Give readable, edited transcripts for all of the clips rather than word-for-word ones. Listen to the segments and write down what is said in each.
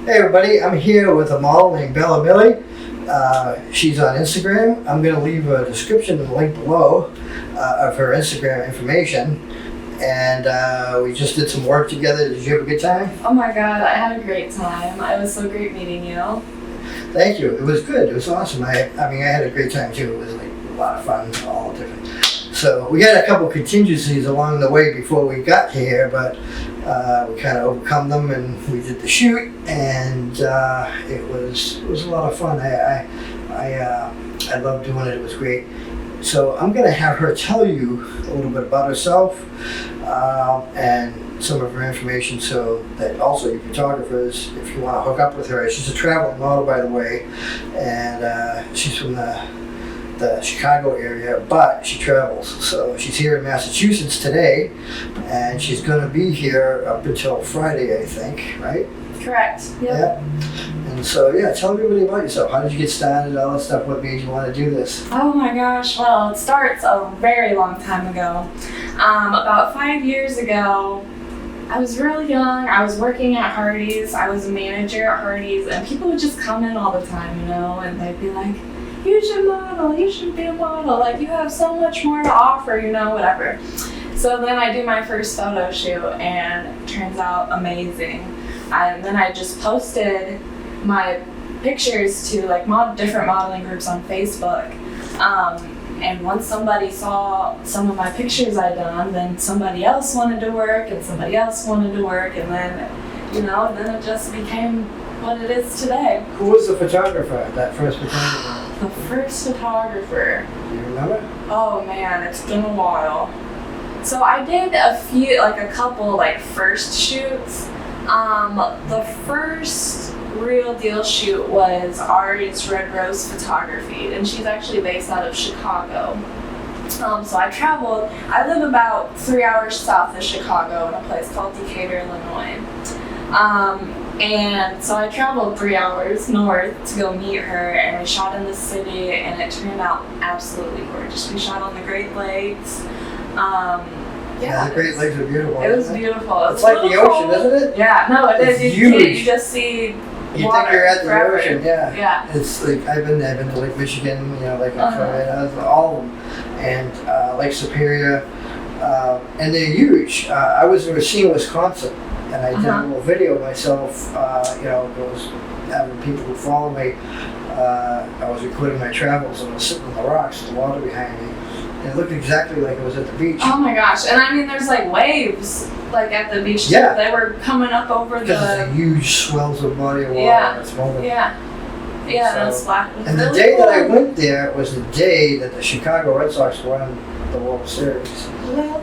Hey everybody, I'm here with a model named Belle Amelie. She's on Instagram. I'm going to leave a description and a link below of her Instagram information. And we just did some work together. Did you have a good time? Oh my god, I had a great time. It was so great meeting you. Thank you. It was good. It was awesome. I had a great time too. It was like a lot of fun, all different. So we had a couple contingencies along the way before we got here, but we kind of overcome them, and we did the shoot, and it was a lot of fun. I loved doing it. It was great. So I'm going to have her tell you a little bit about herself and some of her information, so that also you photographers, if you want to hook up with her. She's a traveling model, by the way, and she's from the Chicago area, but she travels. So she's here in Massachusetts today, and she's going to be here up until Friday, I think, right? Correct. Yep. And so, yeah, tell everybody about yourself. How did you get started, all that stuff? What made you want to do this? Oh my gosh, well, it starts a very long time ago. About 5 years ago, I was really young. I was working at Hardee's. I was a manager at Hardee's, and people would just come in all the time, and they'd be like, you should model, you should be a model, like you have so much more to offer, whatever. So then I do my first photo shoot, and it turns out amazing. And then I just posted my pictures to like different modeling groups on Facebook. And once somebody saw some of my pictures I'd done, then somebody else wanted to work, and somebody else wanted to work, and then, then it just became what it is today. Who was the photographer, that first photographer? The first photographer. Do you remember? Oh man, it's been a while. So I did a couple first shoots. The first real deal shoot was Ari's Red Rose Photography, and she's actually based out of Chicago. So I traveled. I live about 3 hours south of Chicago in a place called Decatur, Illinois. And so I traveled 3 hours north to go meet her, and we shot in the city, and it turned out absolutely gorgeous. We shot on the Great Lakes. Yeah, the Great Lakes are beautiful. It was beautiful. It's like the ocean, isn't it? Yeah, no, it is. It's huge. You just see You water think you're at the forever. ocean, yeah. Yeah. It's like, I've been to Lake Michigan, Lake Florida, all of them, and Lake Superior, and they're huge. I was in Racine, Wisconsin, and I did a little video myself, those having people who follow me. I was recording my travels, and I was sitting on the rocks with the water behind me. And it looked exactly like it was at the beach. Oh my gosh. And I mean, there's waves at the beach too. Yeah. They were coming up over because it's a huge swells of body of water that's moving. Yeah. Yeah, So, that's black. And the day that I went there was the day that the Chicago Red Sox won the World Series.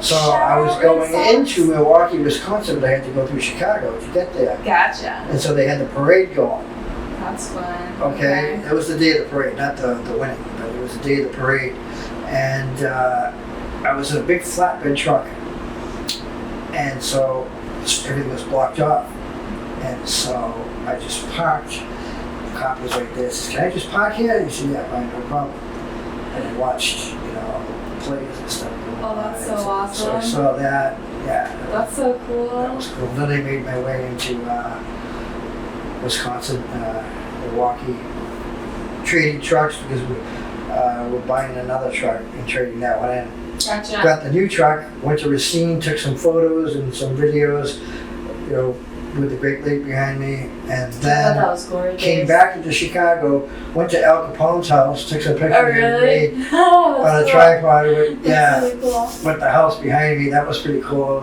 So I was going into Milwaukee, Wisconsin, but I had to go through Chicago to get there. Gotcha. And so they had the parade going. That's fun. Okay? It was the day of the parade, not the winning, but it was the day of the parade. And I was in a big flatbed truck, and so everything was blocked off, and so I just parked. The cop was like this, "Can I just park here?" And he said, "Yeah, fine, no problem." And I watched, plays and stuff. Oh, that's so awesome. So I saw that, yeah. That's so cool. That was cool. Then I made my way into Wisconsin, Milwaukee, trading trucks because we're buying another truck and trading that one in. Gotcha. Got the new truck, went to Racine, took some photos and some videos, with the Great Lake behind me, and then that was gorgeous. came back into Chicago, went to Al Capone's house, took some pictures Oh, really? of me on a cool. tripod with, Really cool. with the house behind me. That was pretty cool.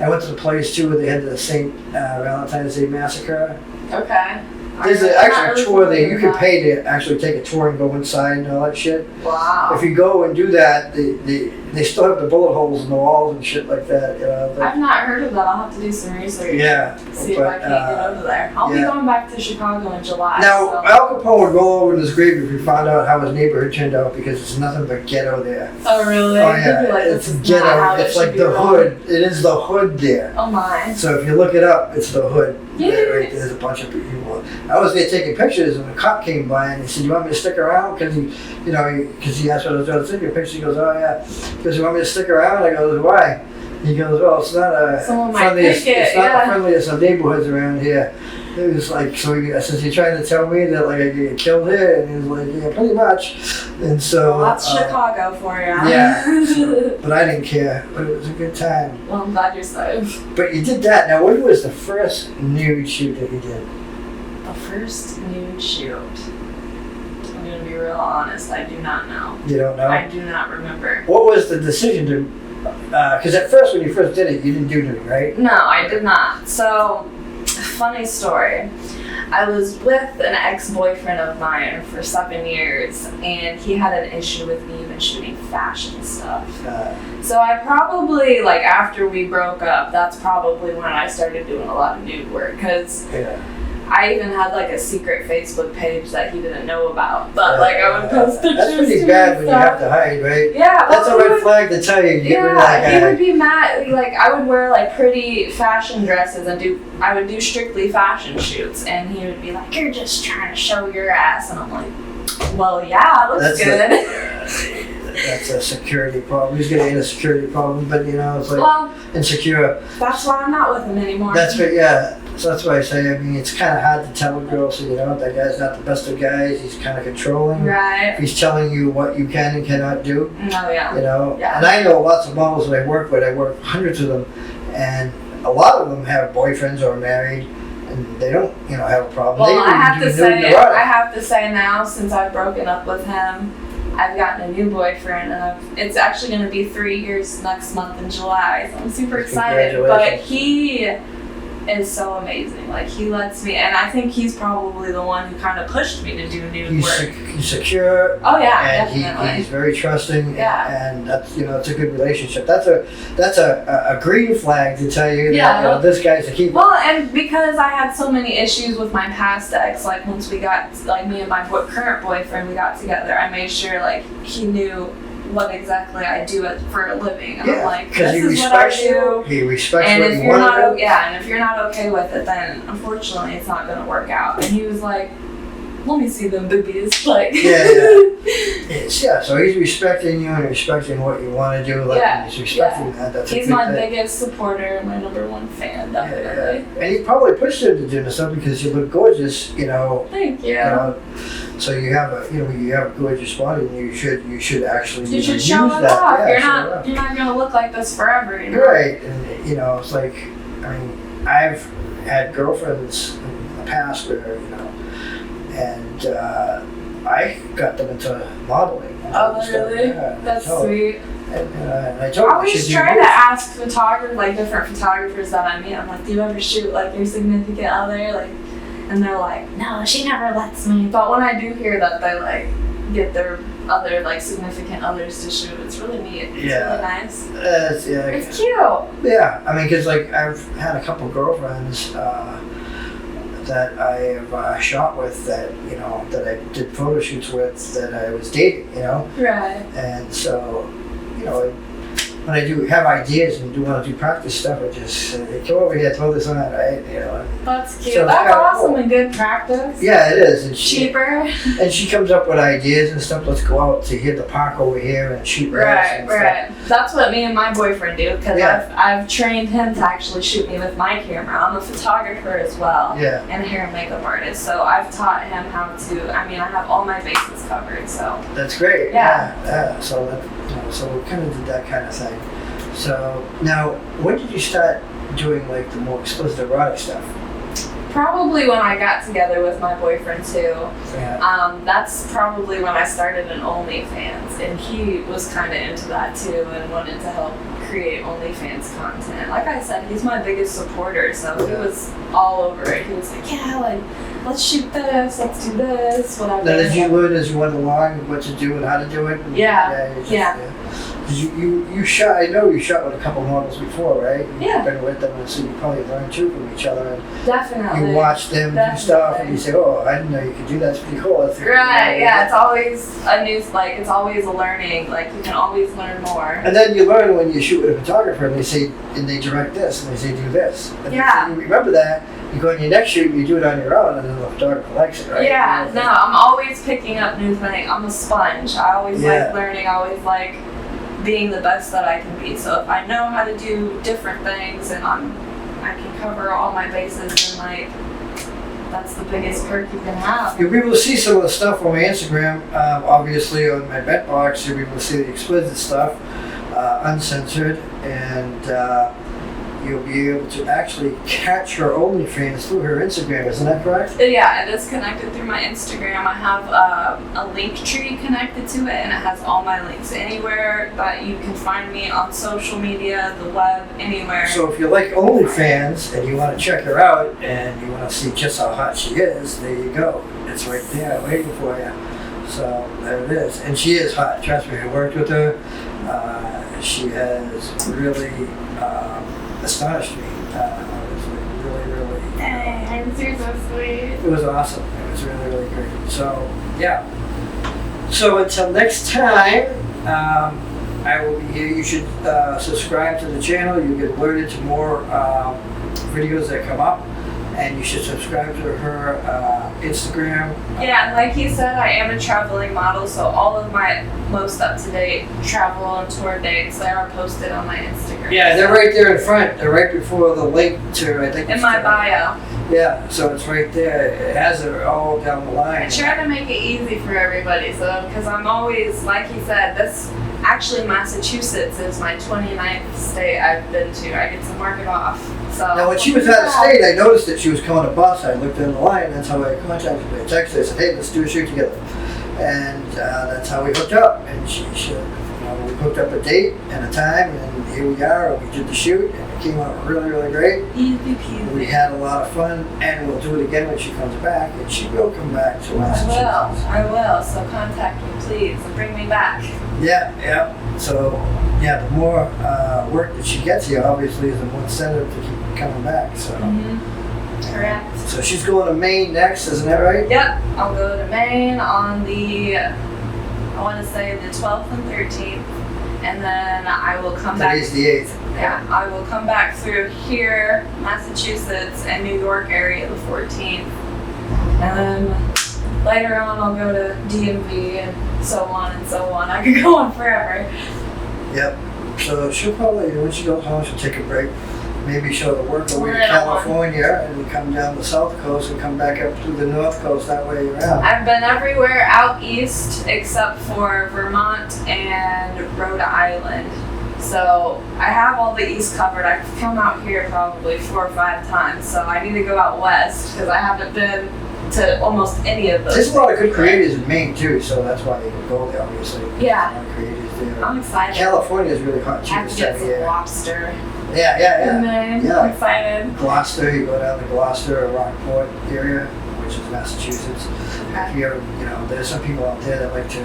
I went to the place too where they had the St. Valentine's Day Massacre. Okay. There's actually a tour there. You can pay to actually take a tour and go inside and all that shit. Wow. If you go and do that, they still have the bullet holes in the walls and shit like that. I've not heard of that. I'll have to do some research. Yeah. See if I can get over there. I'll be going back to Chicago in July. Now, so. Al Capone would roll over in his grave if he found out how his neighborhood turned out, because it's nothing but ghetto there. Oh, really? Oh, yeah. Like, it's ghetto. It's like the hood. It is the hood there. Oh, my. So if you look it up, it's the hood. Yeah. Right, there's a bunch of people. I was there taking pictures, and a cop came by and he said, "You want me to stick around?" Because he asked what I was doing. I took your picture. He goes, "Oh yeah." He goes, "You want me to stick around?" I goes, "Why?" He goes, "Well, it's not a Someone might friendliest. pick it, It's not yeah. the friendliest of neighborhoods around here." It was like, so he says, you're trying to tell me that like I get killed here? And he was like, yeah, pretty much. And so. Well, that's Chicago for you. Yeah. So, but I didn't care. But it was a good time. Well, I'm glad you're safe. But you did that. Now, when was the first nude shoot that you did? The first nude shoot. I'm gonna be real honest. I do not know. You don't know? I do not remember. What was the decision to? Because at first, when you first did it, you didn't do nude, right? No, I did not. So, funny story. I was with an ex-boyfriend of mine for 7 years, and he had an issue with me even shooting fashion stuff. So I probably, like, after we broke up, that's probably when I started doing a lot of nude work, because I even had, like, a secret Facebook page that he didn't know about. But, like, I would post pictures. That's pretty bad when you have to hide, right? Yeah. That's a red flag to tell you. Get rid of that guy. He would be mad. Like, I would wear, like, pretty fashion dresses and I would do strictly fashion shoots. And he would be like, you're just trying to show your ass. And I'm like, well, yeah, it looks good. That's a security problem. He's getting a security problem, but, you know, it's like insecure. That's why I'm not with him anymore. That's what, yeah. So that's why I say, I mean, it's kind of hard to tell a girl, so you know, that guy's not the best of guys. He's kind of controlling. Right. He's telling you what you can and cannot do. Oh, yeah. You know? Yeah. And I know lots of models that I work with. I work with hundreds of them. And a lot of them have boyfriends or are married. And they don't, you know, have a problem. Well, I have to say now, since I've broken up with him, I've gotten a new boyfriend, and it's actually going to be 3 years next month in July, so I'm super excited. But he is so amazing. Like, he lets me, and I think he's probably the one who kind of pushed me to do nude work. He's secure. Oh yeah, and definitely. He's very trusting. Yeah. And that's, you know, it's a good relationship. That's a green flag to tell you that, Yeah. you know, this guy's a keeper. Well, and because I had so many issues with my past ex, like once we got, like me and my current boyfriend, we got together, I made sure like he knew what exactly I do for a living. And I'm like, this is what I do. He respects and what if you you're want not, to do. yeah, and if you're not okay with it, then unfortunately it's not going to work out. And he was like, let me see them boobies. Like, yeah. So he's respecting you and respecting what you want to do. Like, he's respecting that. That's he's my biggest supporter, my #1 fan, definitely. Yeah. And he probably pushed him to do this stuff because you look gorgeous. You know. Thank you. You know, so you have a gorgeous body, and you should actually you should use show it that. off. Yeah, you're not going to look like this forever. You know? Right, and you know, it's like, I mean, I've had girlfriends in the past where, you know, and I got them into modeling. Oh, really? Yeah, that's sweet. And I told I them, always try to ask different photographers that I meet. I'm like, do you ever shoot like your significant other? Like, and they're like, no, she never lets me. But when I do hear that they like get their other like significant others to shoot, it's really neat. It's really nice. It's cute. Yeah, I mean, because like I've had a couple girlfriends that I have shot with that, you know, that I did photo shoots with that I was dating, you know. Right. And so, you know, when I do have ideas and do want to do practice stuff, I just come over here, throw this on, right? You know. That's cute. So that's awesome cool. And good practice. Yeah, it is. And cheaper. And she comes up with ideas and stuff. Let's go out to hit the park over here and shoot. Right. That's what me and my boyfriend do, because I've trained him to actually shoot me with my camera. I'm a photographer as well. Yeah. And a hair and makeup artist, so I've taught him how to. I mean, I have all my bases covered. So. That's great. Yeah. So so we kind of did that kind of thing. So now, when did you start doing like the more explicit erotic stuff? Probably when I got together with my boyfriend too. Yeah. That's probably when I started an OnlyFans, and he was kind of into that too and wanted to help create OnlyFans content. Like I said, he's my biggest supporter, so he was all over it. He was like, yeah, like, let's shoot this, let's do this, whatever. Now, did you learn as you went along what to do and how to do it? And Yeah. You shot. I know you shot with a couple models before, right? Yeah. You've been with them, and so you probably learned too from each other. And Definitely. You watch them do stuff, and you say, "Oh, I didn't know you could do that. It's pretty cool." Right. Yeah. It's always a new. Like, it's always a learning. Like, you can always learn more. And then you learn when you shoot with a photographer, and they say, and they direct this, and they say, "Do this." And yeah. You remember that. You go on your next shoot, you do it on your own, and then the photographer likes it, right? Yeah. No, I'm always picking up new things. I'm a sponge. I always like learning. I always like being the best that I can be. So if I know how to do different things and I can cover all my bases, and like that's the biggest perk you can have. You'll be able to see some of the stuff on my Instagram. Obviously, on my bet box, you'll be able to see the explicit stuff, uncensored, and you'll be able to actually catch her OnlyFans through her Instagram. Isn't that correct? Yeah, it is connected through my Instagram. I have a link tree connected to it, and it has all my links anywhere that you can find me on social media, the web, anywhere. So if you like OnlyFans and you want to check her out and you want to see just how hot she is, there you go. It's right there waiting for you. So there it is. And she is hot. Trust me, I worked with her. She has really astonished me. It was really You're so sweet. it was awesome. It was really great. So yeah. So until next time, I will be here. You should subscribe to the channel. You get alerted to more videos that come up, and you should subscribe to her Instagram. Yeah, and like he said, I am a traveling model, so all of my most up-to-date travel and tour dates, they are posted on my Instagram. Yeah, they're right there in front. They're right before the link to, I think. In my bio. Yeah, so it's right there. It has it all down the line. I try to make it easy for everybody, so because I'm always, like he said, actually Massachusetts is my 29th state I've been to. I get to mark it off. So Now, when she was out of state, I noticed that she was coming to Boston. I looked in the line. That's how I contacted her. I texted her. I said, "Hey, let's do a shoot together." And that's how we hooked up. And we hooked up a date and a time, and here we are. And we did the shoot, and it came out really great. Easy peasy. We had a lot of fun, and we'll do it again when she comes back, and she will come back to Massachusetts. I will. So contact me, please, and bring me back. Yeah. So, yeah, the more work that she gets here, obviously, is the more incentive to keep coming back. So, Correct. So she's going to Maine next, isn't that right? Yep. I'll go to Maine on I want to say the 12th and 13th, and then I will come back. Today's the 8th. Yeah, I will come back through here, Massachusetts, and New York area the 14th. And then later on I'll go to DMV and so on and so on. I could go on forever. Yep. So she'll probably, when she goes home, she'll take a break. Maybe she'll work her way to Right on. California and come down the south coast and come back up through the north coast, that way around. I've been everywhere out east except for Vermont and Rhode Island. So I have all the east covered. I've come out here probably 4 or 5 times. So I need to go out west because I haven't been to almost any of those. There's a lot of good creators in Maine too, so that's why you can go there, obviously. Yeah. A lot of creators there. I'm excited. California is really hot I too have this to get time of some year. lobster. Yeah. In Maine. Yeah. I'm excited. Gloucester, you go down to Gloucester or Rockport area, which is Massachusetts. Okay. If you ever, there's some people out there that like to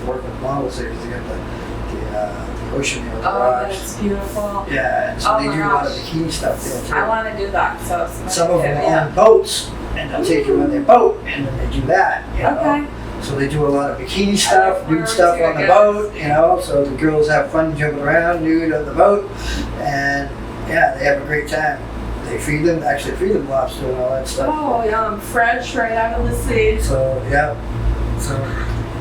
work with models there because they got the ocean there, the Oh, rocks. that's beautiful. Yeah, and so Oh they my do a lot of gosh. bikini stuff there too. I want to do that. So Some of them yeah. own boats, and they'll take you on their boat, and then they do that. Okay. So they do a lot of bikini stuff, forward nude stuff to on the it, boat, so the girls have fun jumping around nude on the boat, and yeah, they have a great time. They feed them lobster and all that stuff. Oh, yum. Fresh right out of the sea. So, yeah. So,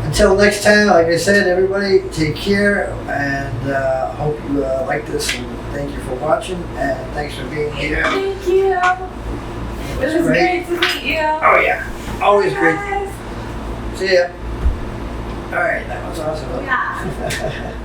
until next time, like I said, everybody take care, and hope you like this, and thank you for watching, and thanks for being here. Thank you. It was great to meet you. Oh, yeah. Always great. Guys. See ya. All right, that was awesome. Yeah.